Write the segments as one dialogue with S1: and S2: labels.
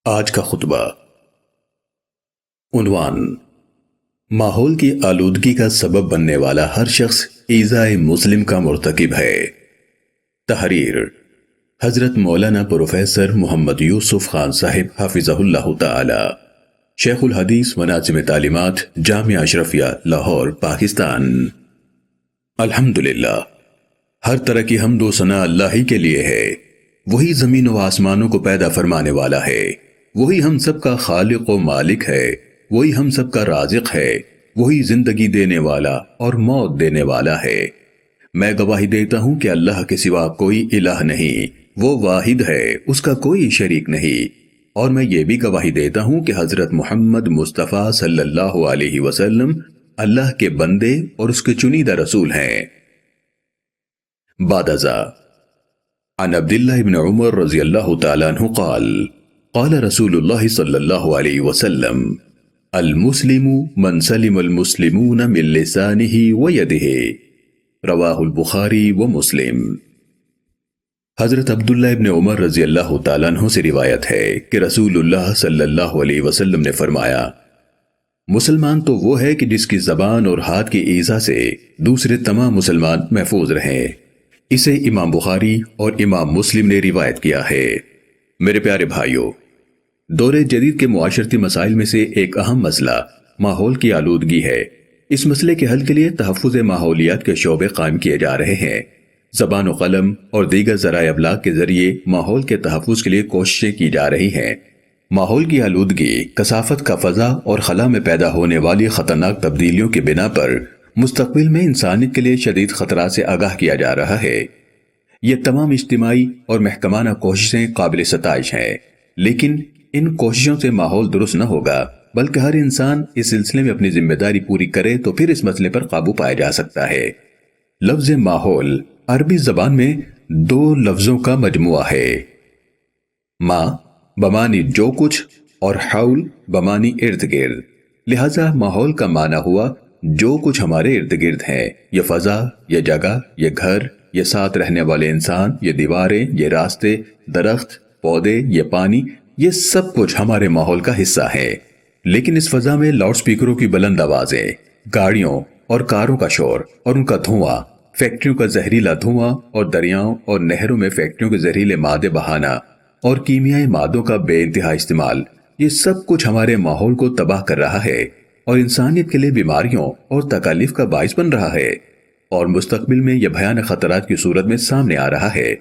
S1: آج کا خطبہ عنوان ماحول کی آلودگی کا سبب بننے والا ہر شخص ایذائے مسلم کا مرتکب ہے۔ تحریر حضرت مولانا پروفیسر محمد یوسف خان صاحب حفظہ اللہ تعالی، شیخ الحدیث و ناظم تعلیمات جامعہ اشرفیہ لاہور پاکستان۔ الحمدللہ، ہر طرح کی حمد و ثنا اللہ ہی کے لیے ہے۔ وہی زمین و آسمانوں کو پیدا فرمانے والا ہے، وہی ہم سب کا خالق و مالک ہے، وہی ہم سب کا رازق ہے، وہی زندگی دینے والا اور موت دینے والا ہے۔ میں گواہی دیتا ہوں کہ اللہ کے سوا کوئی الہ نہیں، وہ واحد ہے، اس کا کوئی شریک نہیں، اور میں یہ بھی گواہی دیتا ہوں کہ حضرت محمد مصطفیٰ صلی اللہ علیہ وسلم اللہ کے بندے اور اس کے چنیدہ رسول ہیں۔ بعد ازاں عن عبداللہ بن عمر رضی اللہ تعالیٰ عنہ قال قال رسول اللہ صلی اللہ علیہ وسلم المسلم من سلم المسلمون من لسانہ ویدہ، رواہ البخاری و مسلم۔ حضرت عبداللہ ابن عمر رضی اللہ تعالیٰ عنہ سے روایت ہے کہ رسول اللہ صلی اللہ علیہ وسلم نے فرمایا، مسلمان تو وہ ہے کہ جس کی زبان اور ہاتھ کی ایذا سے دوسرے تمام مسلمان محفوظ رہیں۔ اسے امام بخاری اور امام مسلم نے روایت کیا ہے۔ میرے پیارے بھائیوں، دور جدید کے معاشرتی مسائل میں سے ایک اہم مسئلہ ماحول کی آلودگی ہے۔ اس مسئلے کے حل کے لیے تحفظ ماحولیات کے شعبے قائم کیے جا رہے ہیں۔ زبان و قلم اور دیگر ذرائع ابلاغ کے ذریعے ماحول کے تحفظ کے لیے کوششیں کی جا رہی ہیں۔ ماحول کی آلودگی کثافت کا فضا اور خلا میں پیدا ہونے والی خطرناک تبدیلیوں کی بنا پر مستقبل میں انسانیت کے لیے شدید خطرات سے آگاہ کیا جا رہا ہے۔ یہ تمام اجتماعی اور محکمانہ کوششیں قابل ستائش ہیں، لیکن ان کوششوں سے ماحول درست نہ ہوگا، بلکہ ہر انسان اس سلسلے میں اپنی ذمہ داری پوری کرے تو پھر اس مسئلے پر قابو پایا جا سکتا ہے۔ لفظ ماحول عربی زبان میں دو لفظوں کا مجموعہ ہے، ما بمانی جو کچھ اور حول بمانی ارد گرد، لہذا ماحول کا معنی ہوا جو کچھ ہمارے ارد گرد ہیں، یہ فضا، یہ جگہ، یہ گھر، یہ ساتھ رہنے والے انسان، یہ دیواریں، یہ راستے، درخت، پودے، یہ پانی، یہ سب کچھ ہمارے ماحول کا حصہ ہے۔ لیکن اس فضا میں لاؤڈ سپیکروں کی بلند آوازیں، گاڑیوں اور کاروں کا شور اور ان کا دھواں، فیکٹریوں کا زہریلا دھواں اور دریاؤں اور نہروں میں فیکٹریوں کے زہریلے مادے بہانا اور کیمیائی مادوں کا بے انتہا استعمال، یہ سب کچھ ہمارے ماحول کو تباہ کر رہا ہے اور انسانیت کے لیے بیماریوں اور تکالیف کا باعث بن رہا ہے، اور مستقبل میں یہ بھیانک خطرات کی صورت میں سامنے آ رہا ہے۔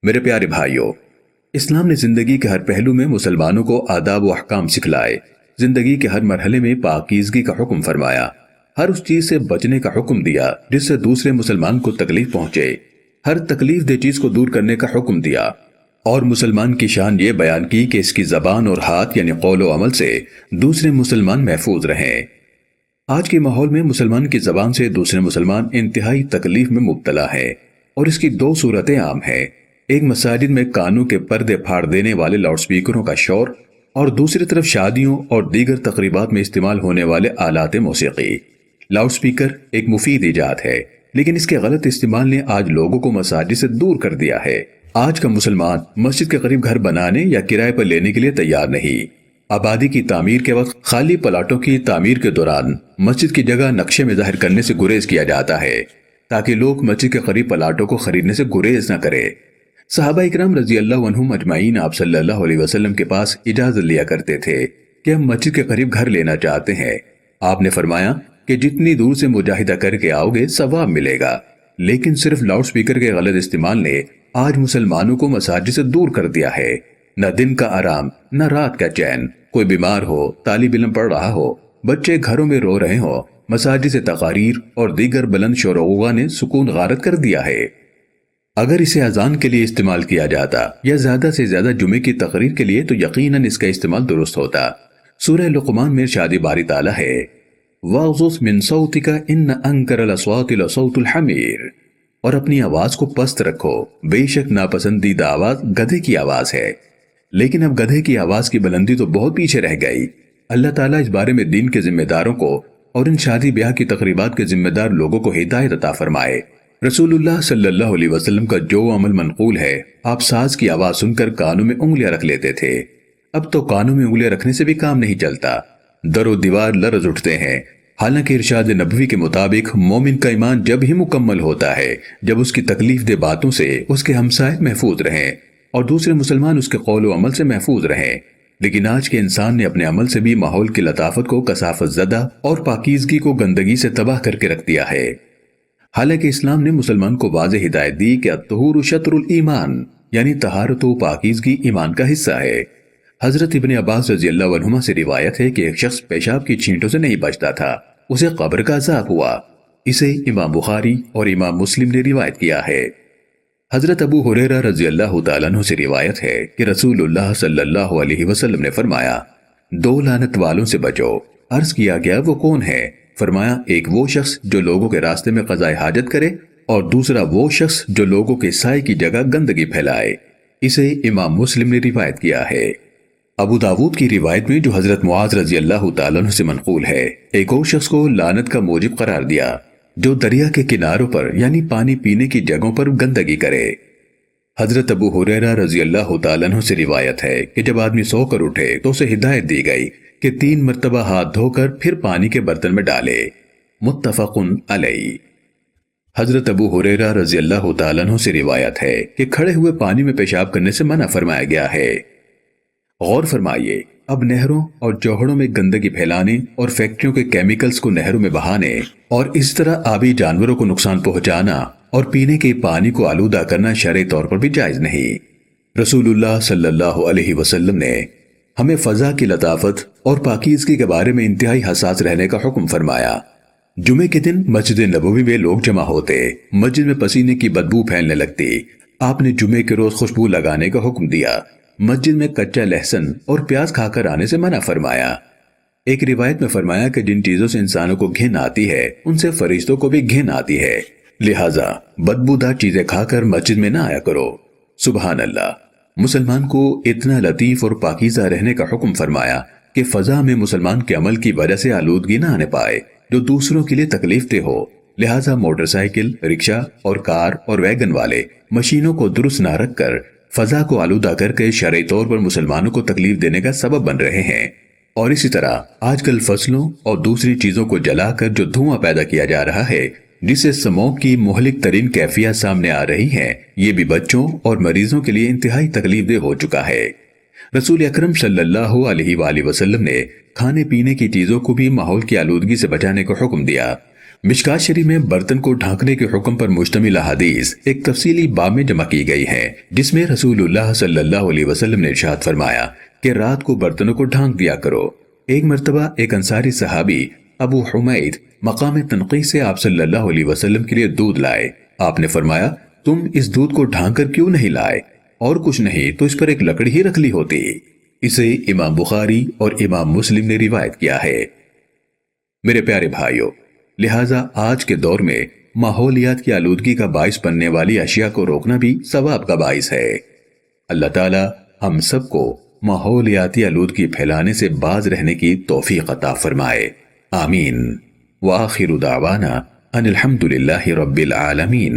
S1: میرے پیارے بھائیوں، اسلام نے زندگی کے ہر پہلو میں مسلمانوں کو آداب و احکام سکھلائے، زندگی کے ہر مرحلے میں پاکیزگی کا حکم فرمایا، ہر اس چیز سے بچنے کا حکم دیا جس سے دوسرے مسلمان کو تکلیف پہنچے، ہر تکلیف دہ چیز کو دور کرنے کا حکم دیا، اور مسلمان کی شان یہ بیان کی کہ اس کی زبان اور ہاتھ یعنی قول و عمل سے دوسرے مسلمان محفوظ رہیں۔ آج کے ماحول میں مسلمان کی زبان سے دوسرے مسلمان انتہائی تکلیف میں مبتلا ہے، اور اس کی دو صورتیں عام ہیں، ایک مساجد میں کانوں کے پردے پھاڑ دینے والے لاؤڈ سپیکروں کا شور، اور دوسری طرف شادیوں اور دیگر تقریبات میں استعمال ہونے والے آلات موسیقی۔ لاؤڈ سپیکر ایک مفید ایجاد ہے، لیکن اس کے غلط استعمال نے آج لوگوں کو مساجد سے دور کر دیا ہے۔ آج کا مسلمان مسجد کے قریب گھر بنانے یا کرائے پر لینے کے لیے تیار نہیں۔ آبادی کی تعمیر کے وقت خالی پلاٹوں کی تعمیر کے دوران مسجد کی جگہ نقشے میں ظاہر کرنے سے گریز کیا جاتا ہے تاکہ لوگ مسجد کے قریب پلاٹوں کو خریدنے سے گریز نہ کرے۔ صحابہ اکرام رضی اللہ عنہم اجمعین آپ صلی اللہ علیہ وسلم کے پاس اجازت لیا کرتے تھے کہ ہم مسجد کے قریب گھر لینا چاہتے ہیں۔ آپ نے فرمایا کہ جتنی دور سے مجاہدہ کر کے آؤ گے ثواب ملے گا، لیکن صرف لاؤڈ سپیکر کے غلط استعمال نے آج مسلمانوں کو مساجد سے دور کر دیا ہے۔ نہ دن کا آرام، نہ رات کا چین، کوئی بیمار ہو، طالب علم پڑھ رہا ہو، بچے گھروں میں رو رہے ہوں، مساجد سے تقاریر اور دیگر بلند شور و غوغا نے سکون غارت کر دیا ہے۔ اگر اسے اذان کے لیے استعمال کیا جاتا یا زیادہ سے زیادہ جمعے کی تقریر کے لیے تو یقیناً اس کا استعمال درست ہوتا۔ سورہ لقمان میں ارشاد باری تعالیٰ ہے وَاغْضُضْ مِن صَوْتِكَ إِنَّ أَنكَرَ الْأَصْوَاتِ لَصَوْتُ الْحَمِيرِ، اور اپنی آواز کو پست رکھو، بے شک ناپسندیدہ آواز گدھے کی آواز ہے۔ لیکن اب گدھے کی آواز کی بلندی تو بہت پیچھے رہ گئی۔ اللہ تعالیٰ اس بارے میں دین کے ذمہ داروں کو اور ان شادی بیاہ کی تقریبات کے ذمہ دار لوگوں کو ہدایت عطا فرمائے۔ رسول اللہ صلی اللہ علیہ وسلم کا جو عمل منقول ہے، آپ ساز کی آواز سن کر کانوں میں انگلیاں رکھ لیتے تھے۔ اب تو کانوں میں انگلیاں رکھنے سے بھی کام نہیں چلتا، در و دیوار لرز اٹھتے ہیں۔ حالانکہ ارشاد نبوی کے مطابق مومن کا ایمان جب ہی مکمل ہوتا ہے جب اس کی تکلیف دہ باتوں سے اس کے ہمسائے محفوظ رہیں اور دوسرے مسلمان اس کے قول و عمل سے محفوظ رہیں۔ لیکن آج کے انسان نے اپنے عمل سے بھی ماحول کی لطافت کو کثافت زدہ اور پاکیزگی کو گندگی سے تباہ کر کے رکھ دیا ہے۔ حالانکہ اسلام نے مسلمان کو واضح ہدایت دی کہ الطہور شطر الایمان، یعنی طہارت و پاکیزگی ایمان کا حصہ ہے۔ حضرت ابن عباس رضی اللہ عنہما سے روایت ہے کہ ایک شخص پیشاب کی چھینٹوں سے نہیں بچتا تھا، اسے قبر کا عذاب ہوا۔ اسے امام بخاری اور امام مسلم نے روایت کیا ہے۔ حضرت ابو ہریرہ رضی اللہ تعالیٰ عنہ سے روایت ہے کہ رسول اللہ صلی اللہ علیہ وسلم نے فرمایا، دو لعنت والوں سے بچو۔ عرض کیا گیا وہ کون ہے؟ فرمایا، ایک وہ شخص جو لوگوں کے راستے میں قضاء حاجت کرے اور دوسرا وہ شخص جو لوگوں کے سائے کی جگہ گندگی پھیلائے۔ اسے امام مسلم نے روایت کیا ہے۔ ابو داود کی روایت میں جو حضرت معاذ رضی اللہ تعالیٰ عنہ سے منقول ہے، ایک اور شخص کو لعنت کا موجب قرار دیا جو دریا کے کناروں پر یعنی پانی پینے کی جگہوں پر گندگی کرے۔ حضرت ابو ہریرہ رضی اللہ تعالیٰ عنہ سے روایت ہے کہ جب آدمی سو کر اٹھے تو اسے ہدایت دی گئی کہ 3 مرتبہ ہاتھ دھو کر پھر پانی کے برتن میں ڈالے۔ متفق علیہ۔ حضرت ابو ہریرہ رضی اللہ تعالیٰ عنہ سے روایت ہے کہ کھڑے ہوئے پانی میں پیشاب کرنے سے منع فرمایا گیا ہے۔ غور فرمائیے، اب نہروں اور جوہڑوں میں گندگی پھیلانے اور فیکٹریوں کے کیمیکلز کو نہروں میں بہانے اور اس طرح آبی جانوروں کو نقصان پہنچانا اور پینے کے پانی کو آلودہ کرنا شرعی طور پر بھی جائز نہیں۔ رسول اللہ صلی اللہ علیہ وسلم نے ہمیں فضا کی لطافت اور پاکیزگی کے بارے میں انتہائی حساس رہنے کا حکم فرمایا۔ جمعے کے دن مسجد نبوی میں لوگ جمع ہوتے، مسجد میں پسینے کی بدبو پھیلنے لگتی۔ آپ نے جمعے کے روز خوشبو لگانے کا حکم دیا، مسجد میں کچا لہسن اور پیاز کھا کر آنے سے منع فرمایا۔ ایک روایت میں فرمایا کہ جن چیزوں سے انسانوں کو گھن آتی ہے ان سے فرشتوں کو بھی گھن آتی ہے، لہٰذا بدبودار چیزیں کھا کر مسجد میں نہ آیا کرو۔ سبحان اللہ۔ مسلمان کو اتنا لطیف اور پاکیزہ رہنے کا حکم فرمایا کہ فضا میں مسلمان کے عمل کی وجہ سے آلودگی نہ آنے پائے جو دوسروں کے لیے تکلیف دہ ہو، لہٰذا موٹر سائیکل، رکشہ اور کار اور ویگن والے مشینوں کو درست نہ رکھ کر فضا کو آلودہ کر کے شرعی طور پر مسلمانوں کو تکلیف دینے کا سبب بن رہے ہیں۔ اور اسی طرح آج کل فصلوں اور دوسری چیزوں کو جلا کر جو دھواں پیدا کیا جا رہا ہے، جس سے اسموگ کی مہلک ترین کیفیت سامنے آ رہی ہیں، یہ بھی بچوں اور مریضوں کے لیے انتہائی تکلیف دہ ہو چکا ہے۔ رسول اکرم صلی اللہ علیہ وآلہ وسلم نے کھانے پینے کی چیزوں کو بھی ماحول کی آلودگی سے بچانے کا حکم دیا۔ مشکات شریف میں برتن کو ڈھانکنے کے حکم پر مشتمل احادیث ایک تفصیلی باب میں جمع کی گئی ہیں، جس میں رسول اللہ صلی اللہ علیہ وسلم نے ارشاد فرمایا کہ رات کو برتنوں کو ڈھانک دیا کرو۔ ایک مرتبہ ایک انصاری صحابی ابو حمید مقام تنقیح سے آپ صلی اللہ علیہ وسلم کے لیے دودھ لائے۔ آپ نے فرمایا، تم اس دودھ کو ڈھانک کر کیوں نہیں لائے؟ اور کچھ نہیں تو اس پر ایک لکڑی ہی رکھ لی ہوتی۔ اسے امام بخاری اور امام مسلم نے روایت کیا ہے۔ میرے پیارے بھائیوں، لہٰذا آج کے دور میں ماحولیات کی آلودگی کا باعث بننے والی اشیاء کو روکنا بھی ثواب کا باعث ہے۔ اللہ تعالی ہم سب کو ماحولیاتی آلودگی پھیلانے سے باز رہنے کی توفیق عطا فرمائے، آمین۔ وآخر دعوانا ان الحمد للہ رب العالمین۔